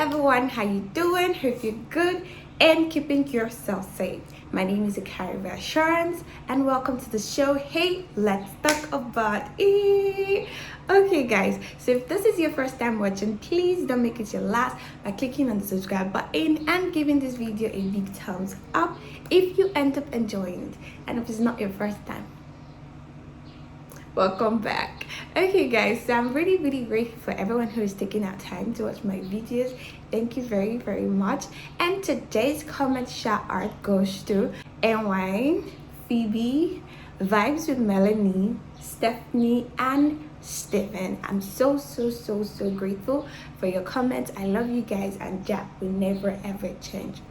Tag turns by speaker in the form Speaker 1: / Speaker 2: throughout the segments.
Speaker 1: everyone, how you doing? Hope you're good and keeping yourself safe. My name is Ijay and welcome to the show. Hey, let's talk about it. Okay guys, so if this is your first time watching, please don't make it your last by clicking on the subscribe button and giving this video a big thumbs up if you end up enjoying it. And if it's not your first time, welcome back. Okay guys, so I'm really grateful for everyone who is taking out time to watch my videos. Thank you very much. And today's comment shout out goes to NY, Phoebe, Vibes with Melanie, Stephanie, and Stephen. I'm so grateful for your comments. I love you guys, and that will never ever change.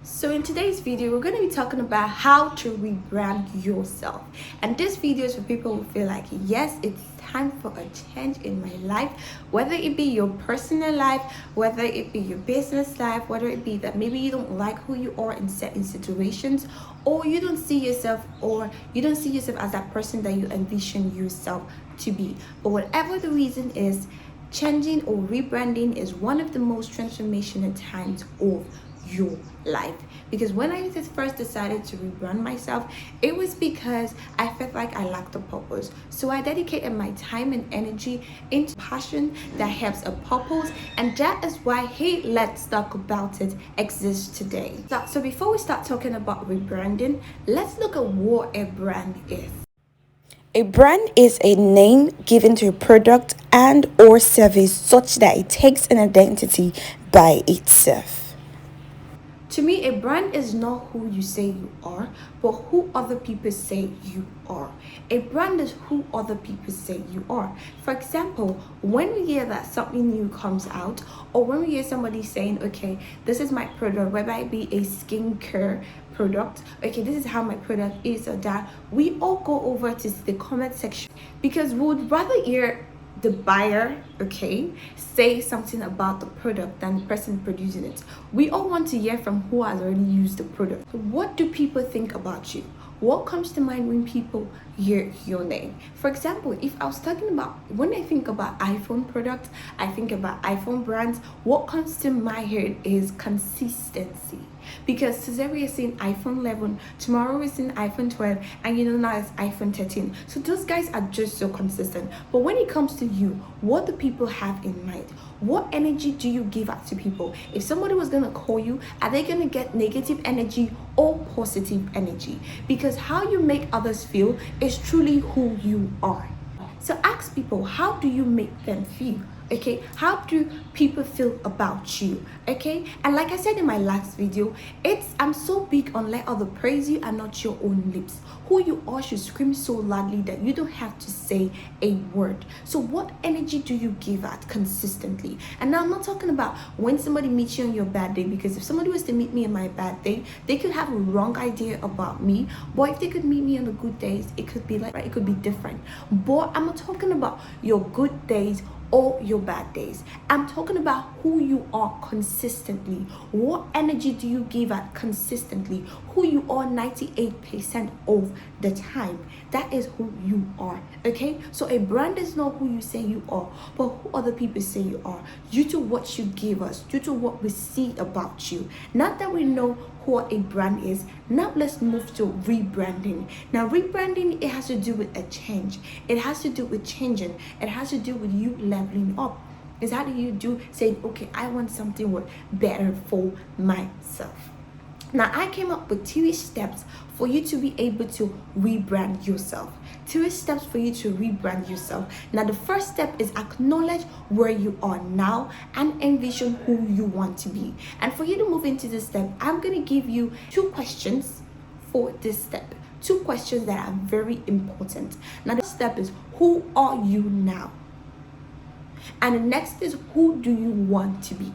Speaker 1: So in today's video, we're going to be talking about how to rebrand yourself. And this video is for people who feel like, yes, it's time for a change in my life, whether it be your personal life, whether it be your business life, whether it be that maybe you don't like who you are in certain situations, or you don't see yourself as that person that you envision yourself to be. But whatever the reason is, changing or rebranding is one of the most transformational times of your life. Because when I first decided to rebrand myself, it was because I felt like I lacked a purpose. So I dedicated my time and energy into passion that helps a purpose, and that is why Hey Let's Talk About It exists today. So before we start talking about rebranding, let's look at what a brand is. A brand is a name given to a product and or service such that it takes an identity by itself. To me, a brand is not who you say you are, but who other people say you are. A brand is who other people say you are. For example, when we hear that something new comes out, or when we hear somebody saying, okay, this is my product, whether it be a skincare product, okay, this is how my product is, or that, we all go over to the comment section because we would rather hear the buyer, okay, say something about the product than the person producing it. We all want to hear from who has already used the product. So what do people think about you? What comes to mind when people hear your name? For example, if I was talking about, when I think about iPhone products, I think about iPhone brands, what comes to my head is consistency. Because today we are seeing iPhone 11, tomorrow we're seeing iPhone 12, and now it's iPhone 13. So those guys are just so consistent. But when it comes to you, what do people have in mind? What energy do you give out to people? If somebody was going to call you, are they going to get negative energy or positive energy? Because how you make others feel is truly who you are. So ask people, how do you make them feel? Okay, how do people feel about you? Okay, and like I said in my last video, I'm so big on let others praise you and not your own lips. Who you are should scream so loudly that you don't have to say a word. So what energy do you give out consistently? And now I'm not talking about when somebody meets you on your bad day, because if somebody was to meet me on my bad day, they could have a wrong idea about me. But if they could meet me on the good days, it could be it could be different. But I'm not talking about your good days or your bad days. I'm talking about who you are consistently. What energy do you give out consistently? Who you are 98% of the time. That is who you are. Okay, so a brand is not who you say you are, but who other people say you are, due to what you give us, due to what we see about you. Not that we know what a brand is. Now let's move to rebranding. Now rebranding, it has to do with a change. It has to do with changing. It has to do with you leveling up. Is how do you do saying, okay, I want something better for myself. Now I came up with 2 steps for you to be able to rebrand yourself. 2 steps for you to rebrand yourself. Now the first step is acknowledge where you are now and envision who you want to be. And for you to move into this step, I'm going to give you 2 questions for this step. 2 questions that are very important. Now the step is, who are you now? And the next is, who do you want to be?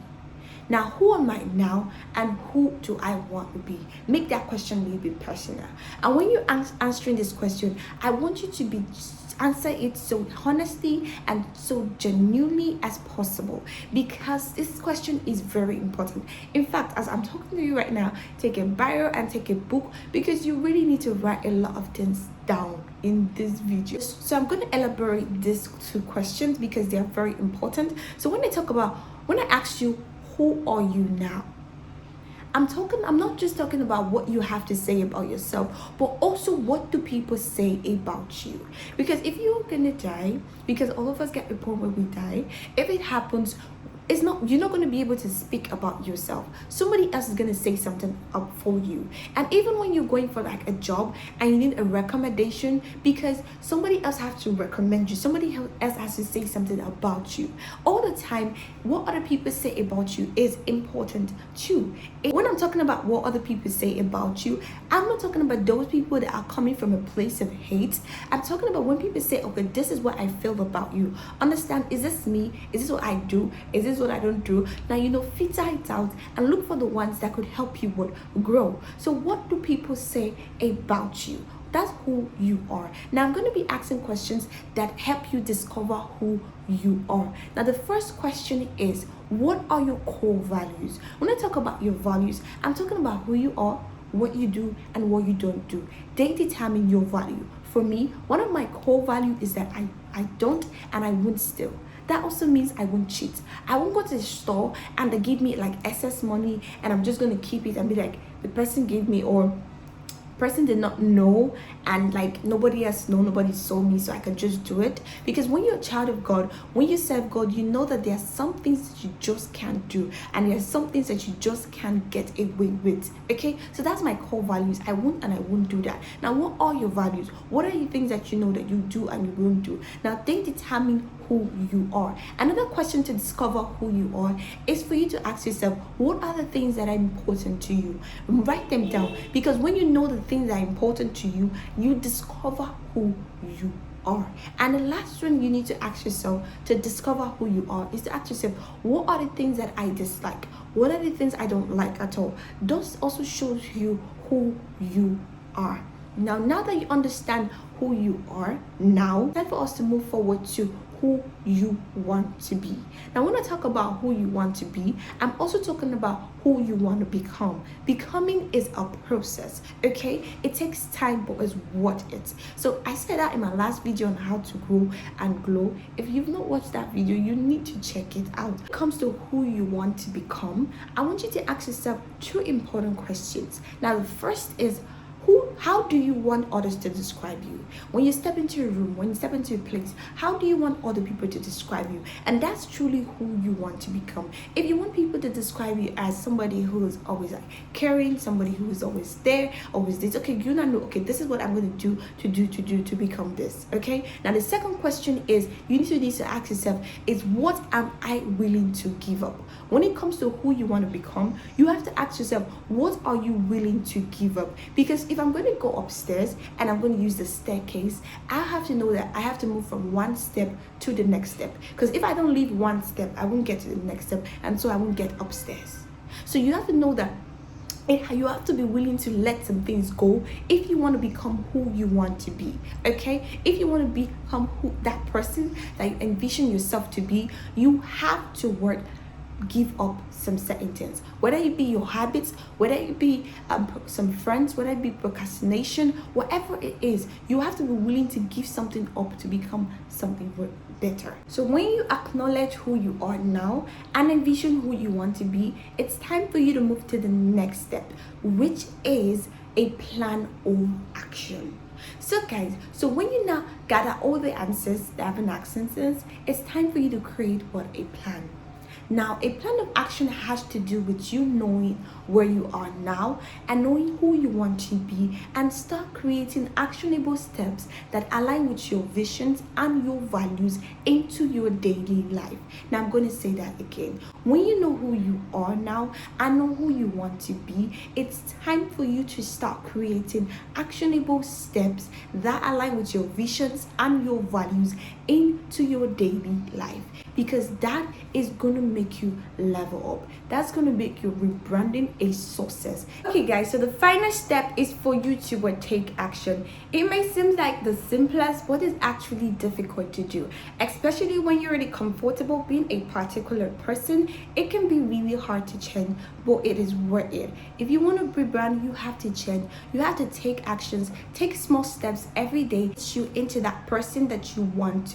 Speaker 1: Now, who am I now and who do I want to be? Make that question a little bit personal. And when you're answering this question, I want you to answer it so honestly and so genuinely as possible, because this question is very important. In fact, as I'm talking to you right now, take a biro and take a book, because you really need to write a lot of things down in this video. So I'm going to elaborate these 2 questions because they are very important. So when I ask you, who are you now? I'm not just talking about what you have to say about yourself, but also what do people say about you? Because if you're gonna die, because all of us get a point where we die, if it happens, you're not going to be able to speak about yourself. Somebody else is going to say something up for you. And even when you're going for like a job and you need a recommendation, because somebody else has to recommend you, somebody else has to say something about you. All the time, what other people say about you is important too. When I'm talking about what other people say about you, I'm not talking about those people that are coming from a place of hate. I'm talking about when people say, okay, this is what I feel about you. Understand, is this me? Is this what I do? Is this what I don't do? Now, filter it out and look for the ones that could help you grow. So what do people say about you? That's who you are. Now I'm going to be asking questions that help you discover who you are. Now the first question is, what are your core values? When I talk about your values, I'm talking about who you are, what you do, and what you don't do. They determine your value. For me, one of my core values is that I don't and I won't steal. That also means I won't cheat. I won't go to the store and they give me like excess money and I'm just going to keep it and be like, the person gave me, or person did not know, and like nobody else know, nobody saw me, so I can just do it. Because when you're a child of God, when you serve God, you know that there are some things that you just can't do, and there are some things that you just can't get away with. Okay, so that's my core values. I won't and I won't do that. Now, what are your values? What are the things that you know that you do and you won't do? Now they determine who you are. Another question to discover who you are is for you to ask yourself, what are the things that are important to you? Write them down, because when you know the things that are important to you, you discover who you are. And the last one you need to ask yourself to discover who you are is to ask yourself, what are the things that I dislike? What are the things I don't like at all? Those also shows you who you are. Now that you understand who you are, now time for us to move forward to who you want to be. Now when I talk about who you want to be, I'm also talking about who you want to become. Becoming is a process, okay? It takes time, but it's worth it. So I said that in my last video on how to grow and glow. If you've not watched that video, you need to check it out. When it comes to who you want to become, I want you to ask yourself two important questions. Now the first is, how do you want others to describe you? When you step into a room, when you step into a place, how do you want other people to describe you? And that's truly who you want to become. If you want people to describe you as somebody who is always like caring, somebody who is always there, always this, okay, you now know, okay, this is what I'm going to become this, okay? Now the second question is, you need to ask yourself is, what am I willing to give up? When it comes to who you want to become, you have to ask yourself, what are you willing to give up? Because if I'm going to go upstairs and I'm going to use the staircase, I have to know that I have to move from one step to the next step. Because if I don't leave one step, I won't get to the next step, and so I won't get upstairs. So you have to know that you have to be willing to let some things go if you want to become who you want to be, okay? If you want to become that person that you envision yourself to be, you have to give up some certain things, whether it be your habits, whether it be some friends, whether it be procrastination, whatever it is, you have to be willing to give something up to become something better. So when you acknowledge who you are now and envision who you want to be, it's time for you to move to the next step, which is a plan of action. So guys, so when you now gather all the answers that have been asked, it's time for you to create a plan. Now, a plan of action has to do with you knowing where you are now and knowing who you want to be, and start creating actionable steps that align with your visions and your values into your daily life. Now, I'm going to say that again. When you know who you are now and know who you want to be, it's time for you to start creating actionable steps that align with your visions and your values into your daily life, because that is going to make you level up. That's going to make your rebranding a success. Okay guys, so the final step is for you to take action. It may seem like the simplest, but it's actually difficult to do, especially when you're really comfortable being a particular person. It can be really hard to change, but it is worth it. If you want to rebrand, you have to change. You have to take actions, take small steps every day to into that person that you want to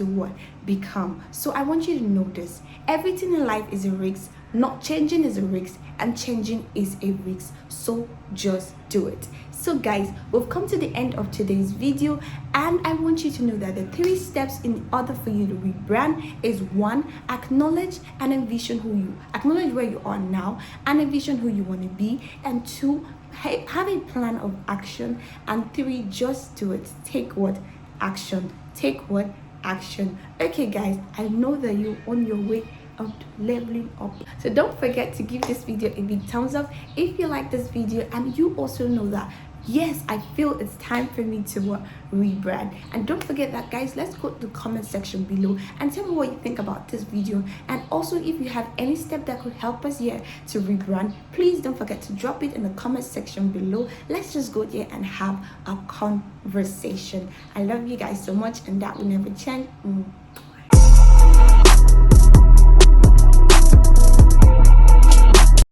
Speaker 1: become. So I want you to know this: everything in life is a risk, Not changing is a risk, and changing is a risk. So just do it. So guys, we've come to the end of today's video, and I want you to know that the 3 steps in order for you to rebrand is 1, acknowledge and envision acknowledge where you are now and envision who you want to be, and 2, have a plan of action, and 3, just do it. Take what? Action. Take what? Action. Okay guys, I know that you're on your way of leveling up, so don't forget to give this video a big thumbs up if you like this video, and you also know that yes, I feel it's time for me to rebrand. And don't forget that guys, let's go to the comment section below and tell me what you think about this video, and also if you have any step that could help us here to rebrand, please don't forget to drop it in the comment section below. Let's just go there and have a conversation. I love you guys so much, and that will never change.